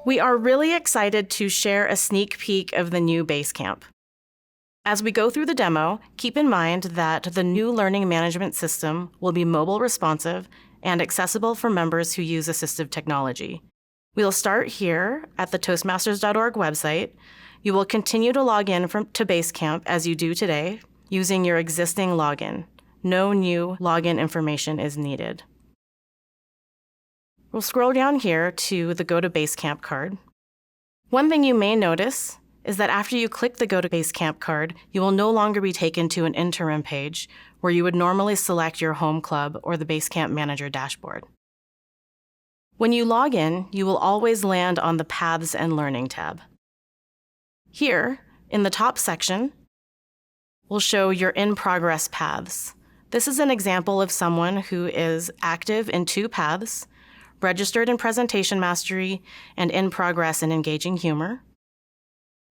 We are really excited to share a sneak peek of the new Basecamp. As we go through the demo, keep in mind that the new learning management system will be mobile responsive and accessible for members who use assistive technology. We'll start here at the toastmasters.org website. You will continue to log in to Basecamp as you do today using your existing login. No new login information is needed. We'll scroll down here to the Go to Basecamp card. One thing you may notice is that after you click the Go to Basecamp card, you will no longer be taken to an interim page where you would normally select your home club or the Basecamp Manager dashboard. When you log in, you will always land on the Paths and Learning tab. Here, in the top section, we'll show your in-progress paths. This is an example of someone who is active in 2 paths, registered in Presentation Mastery and in progress in Engaging Humor,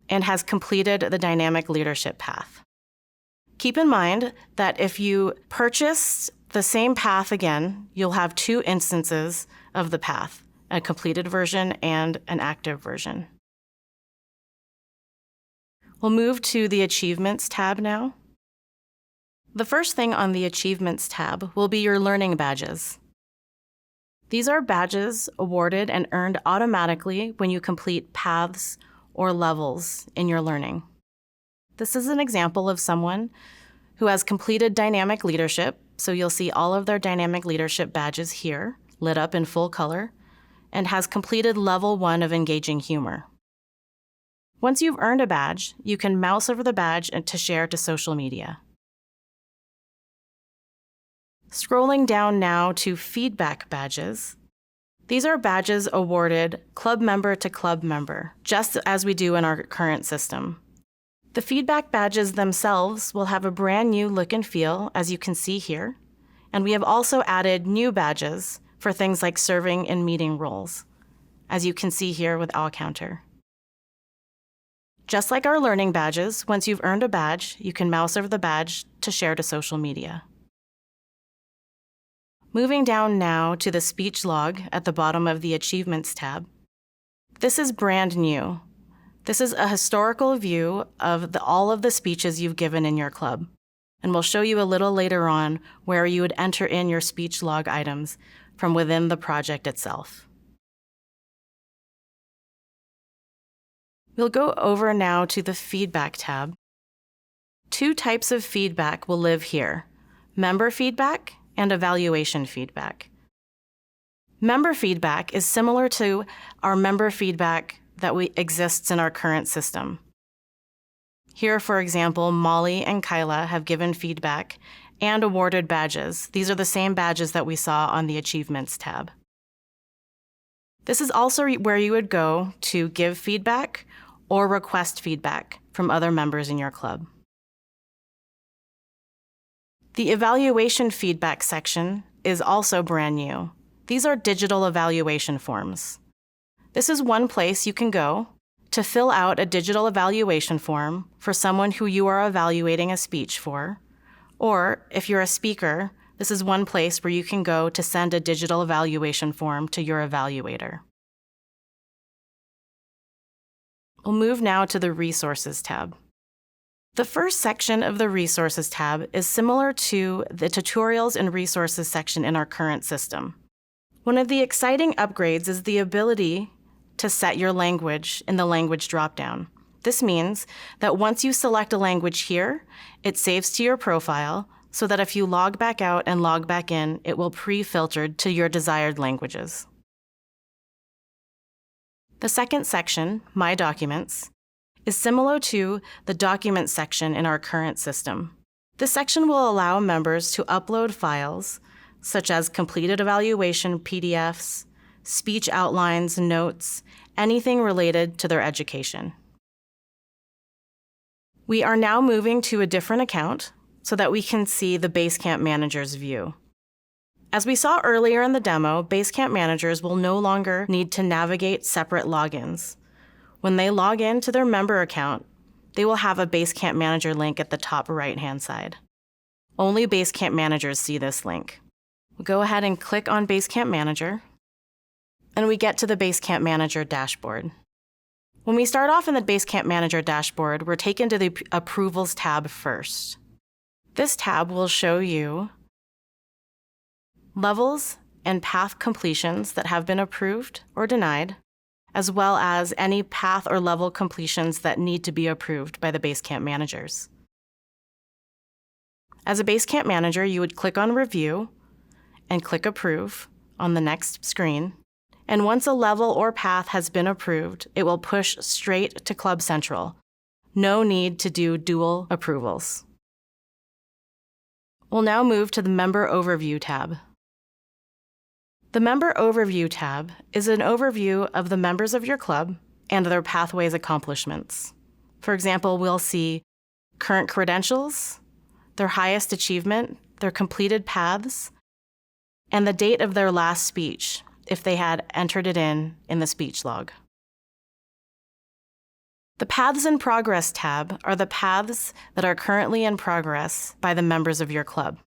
and has completed the Dynamic Leadership path. Keep in mind that if you purchase the same path again, you'll have 2 instances of the path, a completed version and an active version. We'll move to the Achievements tab now. The first thing on the Achievements tab will be your learning badges. These are badges awarded and earned automatically when you complete paths or levels in your learning. This is an example of someone who has completed Dynamic Leadership, so you'll see all of their Dynamic Leadership badges here, lit up in full color, and has completed Level 1 of Engaging Humor. Once you've earned a badge, you can mouse over the badge and to share to social media. Scrolling down now to feedback badges. These are badges awarded club member to club member, just as we do in our current system. The feedback badges themselves will have a brand new look and feel, as you can see here, and we have also added new badges for things like serving in meeting roles, as you can see here with All Counter. Just like our learning badges, once you've earned a badge, you can mouse over the badge to share to social media. Moving down now to the speech log at the bottom of the Achievements tab. This is brand new. This is a historical view of all of the speeches you've given in your club, and we'll show you a little later on where you would enter in your speech log items from within the project itself. We'll go over now to the Feedback tab. 2 types of feedback will live here: member feedback and evaluation feedback. Member feedback is similar to our member feedback that exists in our current system. Here, for example, Molly and Kyla have given feedback and awarded badges. These are the same badges that we saw on the Achievements tab. This is also where you would go to give feedback or request feedback from other members in your club. The evaluation feedback section is also brand new. These are digital evaluation forms. This is one place you can go to fill out a digital evaluation form for someone who you are evaluating a speech for, or if you're a speaker, this is one place where you can go to send a digital evaluation form to your evaluator. We'll move now to the Resources tab. The first section of the Resources tab is similar to the Tutorials and Resources section in our current system. One of the exciting upgrades is the ability to set your language in the language dropdown. This means that once you select a language here, it saves to your profile so that if you log back out and log back in, it will pre-filter to your desired languages. The second section, My Documents, is similar to the Documents section in our current system. This section will allow members to upload files such as completed evaluation PDFs, speech outlines, notes, anything related to their education. We are now moving to a different account so that we can see the Basecamp Manager's view. As we saw earlier in the demo, Basecamp Managers will no longer need to navigate separate logins. When they log in to their member account, they will have a Basecamp Manager link at the top right-hand side. Only Basecamp Managers see this link. We'll go ahead and click on Basecamp Manager. and we get to the Basecamp Manager dashboard. When we start off in the Basecamp Manager dashboard, we're taken to the Approvals tab first. This tab will show you levels and path completions that have been approved or denied, as well as any path or level completions that need to be approved by the Basecamp managers. As a Basecamp manager, you would click on Review and click Approve on the next screen. And once a level or path has been approved, it will push straight to Club Central. No need to do dual approvals. We'll now move to the Member Overview tab. The Member Overview tab is an overview of the members of your club and their pathways accomplishments. For example, we'll see current credentials, their highest achievement, their completed paths, and the date of their last speech, if they had entered it in the speech log. The Paths in Progress tab are the paths that are currently in progress by the members of your club.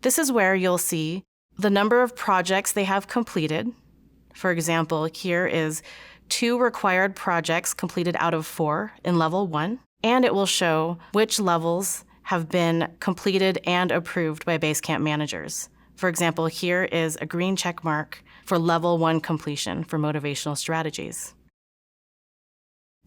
This is where you'll see the number of projects they have completed. For example, here is 2 required projects completed out of 4 in level 1, and it will show which levels have been completed and approved by Basecamp managers. For example, here is a green check mark for level 1 completion for motivational strategies.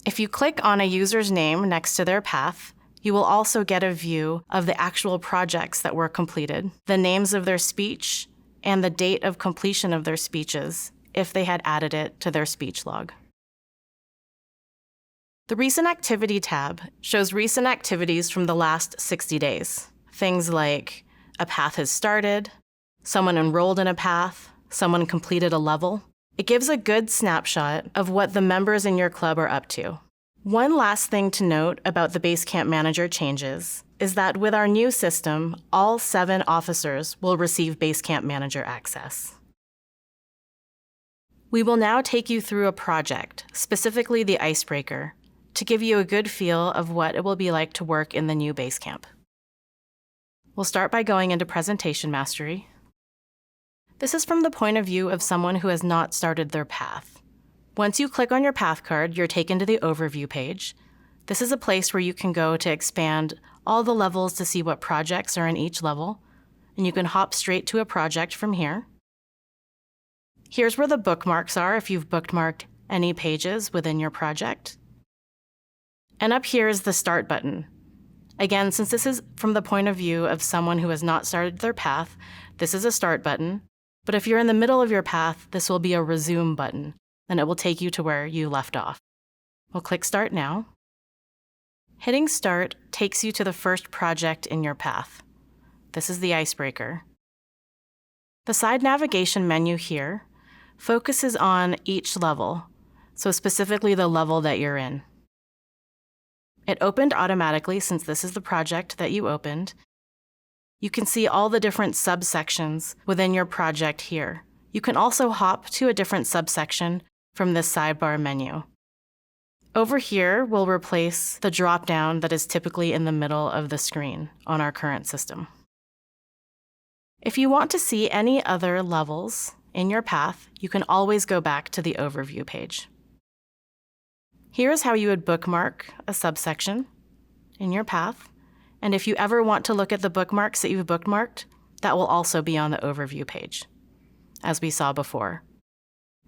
If you click on a user's name next to their path, you will also get a view of the actual projects that were completed, the names of their speech, and the date of completion of their speeches, if they had added it to their speech log. The Recent Activity tab shows recent activities from the last 60 days. Things like a path has started, someone enrolled in a path, someone completed a level. It gives a good snapshot of what the members in your club are up to. One last thing to note about the Basecamp Manager changes is that with our new system, all 7 officers will receive Basecamp Manager access. We will now take you through a project, specifically the icebreaker, to give you a good feel of what it will be like to work in the new Basecamp. We'll start by going into Presentation Mastery. This is from the point of view of someone who has not started their path. Once you click on your path card, you're taken to the Overview page. This is a place where you can go to expand all the levels to see what projects are in each level, and you can hop straight to a project from here. Here's where the bookmarks are if you've bookmarked any pages within your project. And up here is the Start button. Again, since this is from the point of view of someone who has not started their path, this is a Start button. But if you're in the middle of your path, this will be a Resume button, and it will take you to where you left off. We'll click Start now. Hitting Start takes you to the first project in your path. This is the icebreaker. The side navigation menu here focuses on each level, so specifically the level that you're in. It opened automatically since this is the project that you opened. You can see all the different subsections within your project here. You can also hop to a different subsection from this sidebar menu. Over here, we'll replace the drop-down that is typically in the middle of the screen on our current system. If you want to see any other levels in your path, you can always go back to the Overview page. Here's how you would bookmark a subsection in your path. And if you ever want to look at the bookmarks that you've bookmarked, that will also be on the Overview page, as we saw before.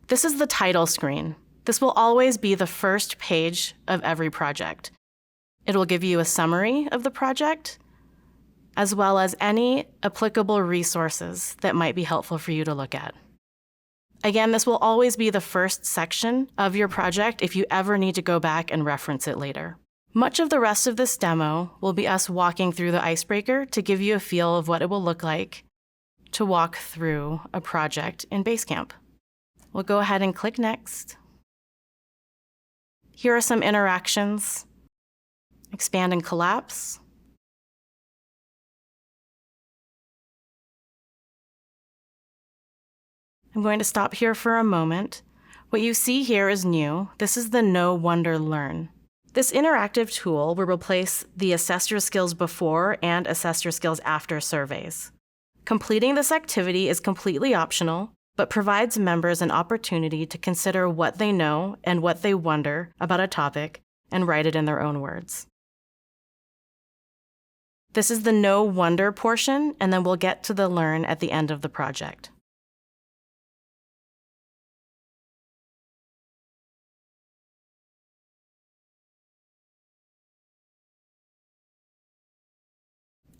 This is the title screen. This will always be the first page of every project. It will give you a summary of the project, as well as any applicable resources that might be helpful for you to look at. Again, this will always be the first section of your project if you ever need to go back and reference it later. Much of the rest of this demo will be us walking through the icebreaker to give you a feel of what it will look like to walk through a project in Basecamp. We'll go ahead and click Next. Here are some interactions. Expand and collapse. I'm going to stop here for a moment. What you see here is new. This is the Know, Wonder, Learn. This interactive tool will replace the Assess Your Skills Before and Assess Your Skills After surveys. Completing this activity is completely optional, but provides members an opportunity to consider what they know and what they wonder about a topic and write it in their own words. This is the know wonder portion, and then we'll get to the learn at the end of the project.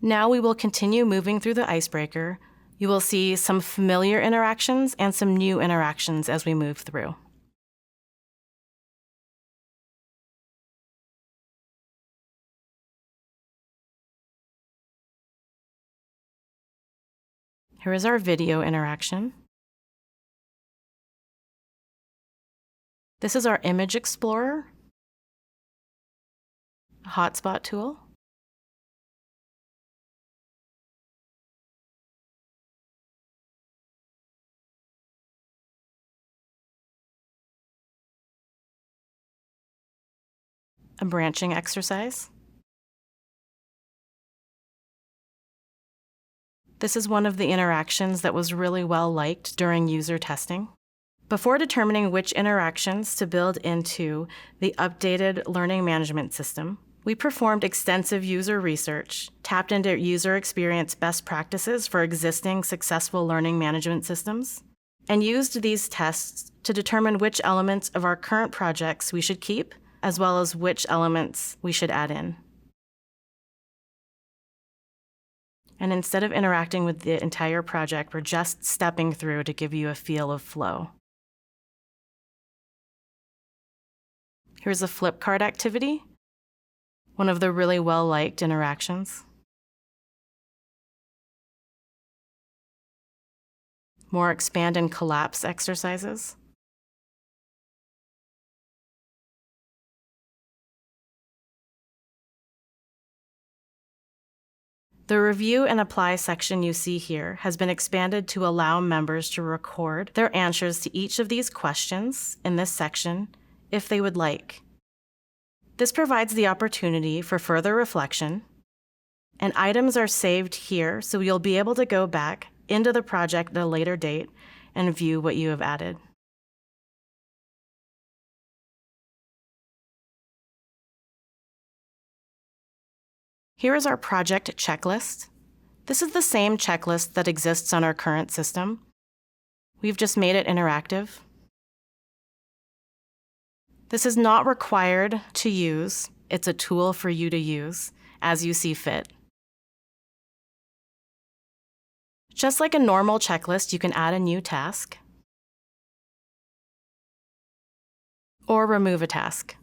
Now we will continue moving through the icebreaker. You will see some familiar interactions and some new interactions as we move through. Here is our video interaction. This is our image explorer, hotspot tool. A branching exercise. This is one of the interactions that was really well liked during user testing. Before determining which interactions to build into the updated learning management system, we performed extensive user research, tapped into user experience best practices for existing successful learning management systems, and used these tests to determine which elements of our current projects we should keep, as well as which elements we should add in. And instead of interacting with the entire project, we're just stepping through to give you a feel of flow. Here's a flip card activity, one of the really well-liked interactions. More expand and collapse exercises. The review and apply section you see here has been expanded to allow members to record their answers to each of these questions in this section if they would like. This provides the opportunity for further reflection, and items are saved here so you'll be able to go back into the project at a later date and view what you have added. Here is our project checklist. This is the same checklist that exists on our current system. We've just made it interactive. This is not required to use. It's a tool for you to use as you see fit. Just like a normal checklist, you can add a new task or remove a task.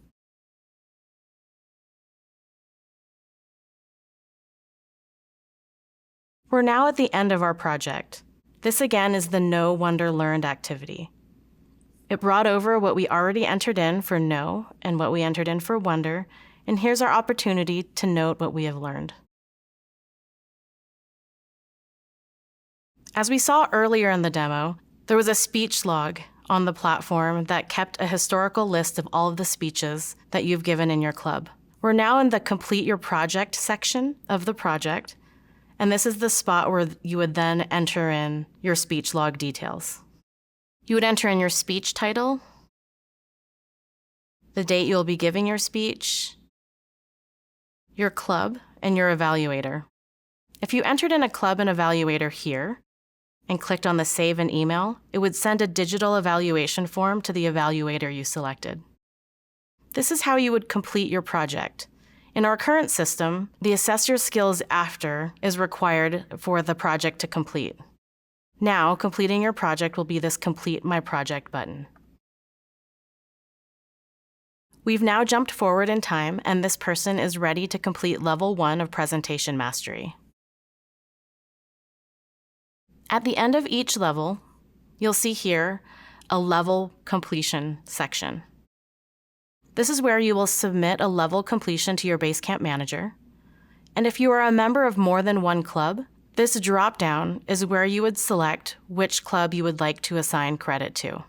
We're now at the end of our project. This again is the Know, Wonder, Learned activity. It brought over what we already entered in for Know and what we entered in for Wonder, and here's our opportunity to note what we have learned. As we saw earlier in the demo, there was a speech log on the platform that kept a historical list of all of the speeches that you've given in your club. We're now in the Complete Your Project section of the project, and this is the spot where you would then enter in your speech log details. You would enter in your speech title, the date you'll be giving your speech, your club, and your evaluator. If you entered in a club and evaluator here and clicked on the Save and Email, it would send a digital evaluation form to the evaluator you selected. This is how you would complete your project. In our current system, the Assess Your Skills After is required for the project to complete. Now, completing your project will be this Complete My Project button. We've now jumped forward in time, and this person is ready to complete Level 1 of Presentation Mastery. At the end of each level, you'll see here a level completion section. This is where you will submit a level completion to your Basecamp manager. And if you are a member of more than one club, this drop-down is where you would select which club you would like to assign credit to.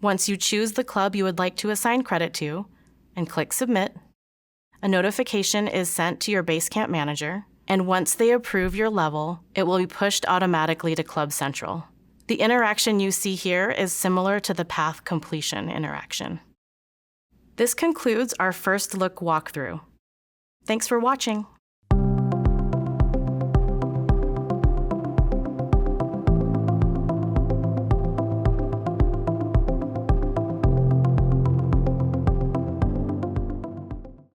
Once you choose the club you would like to assign credit to and click Submit, a notification is sent to your Basecamp manager, and once they approve your level, it will be pushed automatically to Club Central. The interaction you see here is similar to the path completion interaction. This concludes our first look walkthrough. Thanks for watching.